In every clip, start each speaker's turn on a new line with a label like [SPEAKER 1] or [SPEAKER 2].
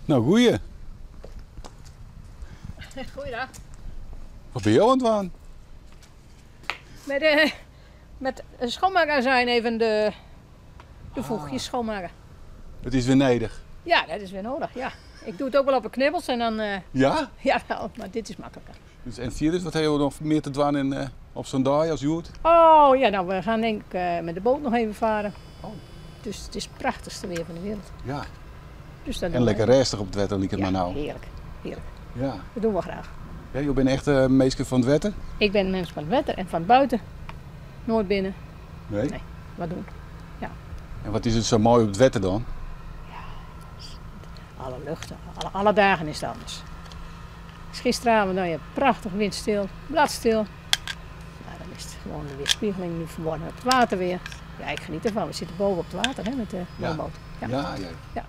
[SPEAKER 1] Nou, goeie.
[SPEAKER 2] Goeiedag.
[SPEAKER 1] Wat ben je aan het doen?
[SPEAKER 2] Met een schoonmaakazijn even de voegjes schoonmaken.
[SPEAKER 1] Het is weer nederig.
[SPEAKER 2] Ja, dat is weer nodig, ja. Ik doe het ook wel op een knibbels en dan...
[SPEAKER 1] Ja?
[SPEAKER 2] Ja, wel, maar dit is makkelijker.
[SPEAKER 1] Dus, en zie je dus, wat hebben we nog meer te doen in, op zo'n dag als Joert?
[SPEAKER 2] Oh, ja, nou, we gaan denk ik met de boot nog even varen.
[SPEAKER 1] Oh.
[SPEAKER 2] Dus het is het prachtigste weer van de wereld.
[SPEAKER 1] Ja.
[SPEAKER 2] Dus dat
[SPEAKER 1] En
[SPEAKER 2] doen
[SPEAKER 1] lekker
[SPEAKER 2] we.
[SPEAKER 1] rustig op het wetter, liep het
[SPEAKER 2] Ja,
[SPEAKER 1] maar nou.
[SPEAKER 2] heerlijk, heerlijk.
[SPEAKER 1] Ja.
[SPEAKER 2] Dat doen we graag.
[SPEAKER 1] Ja, je bent echt een meester van het wetter?
[SPEAKER 2] Ik ben mens van het wetter en van buiten. Nooit binnen.
[SPEAKER 1] Nee.
[SPEAKER 2] Nee. Wat doen?
[SPEAKER 1] En wat is het zo mooi op het wetter dan?
[SPEAKER 2] Alle luchten, alle dagen is het anders. Dus gisteravond dan je prachtig windstil, bladstil. Nou, dan is het gewoon de weerspiegeling nu verborgen op het water weer. Ja, ik geniet ervan. We zitten boven op het water hè, met de woonboot.
[SPEAKER 1] Ja,
[SPEAKER 2] Ja,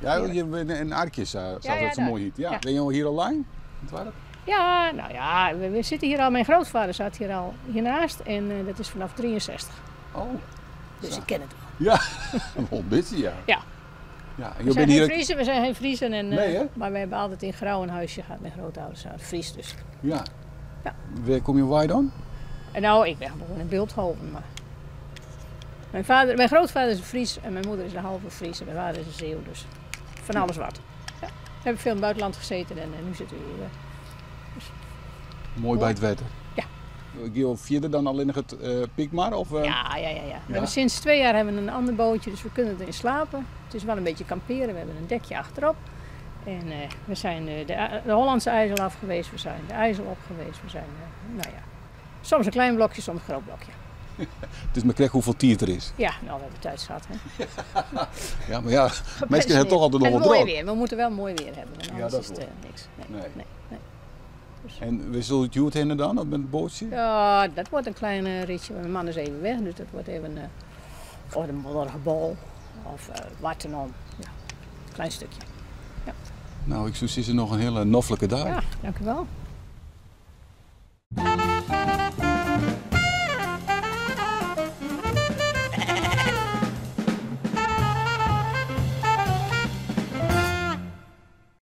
[SPEAKER 1] ja,
[SPEAKER 2] heerlijk.
[SPEAKER 1] je bent in Arkjes, zoals
[SPEAKER 2] ja,
[SPEAKER 1] dat zo
[SPEAKER 2] daar.
[SPEAKER 1] mooi heet. Ja.
[SPEAKER 2] Ja.
[SPEAKER 1] Ben je al hier al lang?
[SPEAKER 2] Ja, nou ja, we zitten hier al. Mijn grootvader zat hier al hiernaast en dat is vanaf 63.
[SPEAKER 1] Oh.
[SPEAKER 2] Dus
[SPEAKER 1] Zo.
[SPEAKER 2] ik ken het wel.
[SPEAKER 1] Ja, wel een beetje ja.
[SPEAKER 2] Ja.
[SPEAKER 1] Ja, en
[SPEAKER 2] We
[SPEAKER 1] je
[SPEAKER 2] zijn
[SPEAKER 1] bent
[SPEAKER 2] geen
[SPEAKER 1] hier...
[SPEAKER 2] Friesen, we zijn geen Friesen. En,
[SPEAKER 1] Nee, hè?
[SPEAKER 2] maar we hebben altijd in Grauw een huisje gehad met grootouders. Fries dus.
[SPEAKER 1] Ja.
[SPEAKER 2] Ja.
[SPEAKER 1] Waar kom je waar dan?
[SPEAKER 2] En nou, ik ben gewoon in Beeldhoven, maar... Mijn grootvader is een Fries en mijn moeder is een halve Fries en mijn vader is een Zeeuw, dus van alles wat. Ja. We hebben veel in het buitenland gezeten en nu zitten we hier.
[SPEAKER 1] Mooi bij het wetter.
[SPEAKER 2] Ja.
[SPEAKER 1] Gio, vierde dan al in het Pikmar? Of,
[SPEAKER 2] Ja. We hebben sinds 2 jaar hebben we een ander bootje, dus we kunnen erin slapen. Het is wel een beetje kamperen, we hebben een dekje achterop. En we zijn de Hollandse IJssel af geweest, we zijn de IJssel op geweest, we zijn, nou ja, soms een klein blokje, soms een groot blokje.
[SPEAKER 1] Het is maar krijg hoeveel tier er is.
[SPEAKER 2] Ja, nou, we hebben tijd gehad, hè.
[SPEAKER 1] Ja, maar ja, mensen hebben toch altijd nog
[SPEAKER 2] en
[SPEAKER 1] wat
[SPEAKER 2] mooi
[SPEAKER 1] droog.
[SPEAKER 2] weer, we moeten wel mooi weer hebben, want anders
[SPEAKER 1] dat
[SPEAKER 2] is het
[SPEAKER 1] wel.
[SPEAKER 2] niks.
[SPEAKER 1] Nee.
[SPEAKER 2] Nee.
[SPEAKER 1] En we zullen het Joert heen dan op een bootje?
[SPEAKER 2] Ja, dat wordt een klein ritje. Mijn man is even weg, dus dat wordt even of de moddergebal of wat dan om. Ja, een klein stukje.
[SPEAKER 1] Nou, ik zie ze nog een hele noffelijke dag.
[SPEAKER 2] Ja, dank u wel.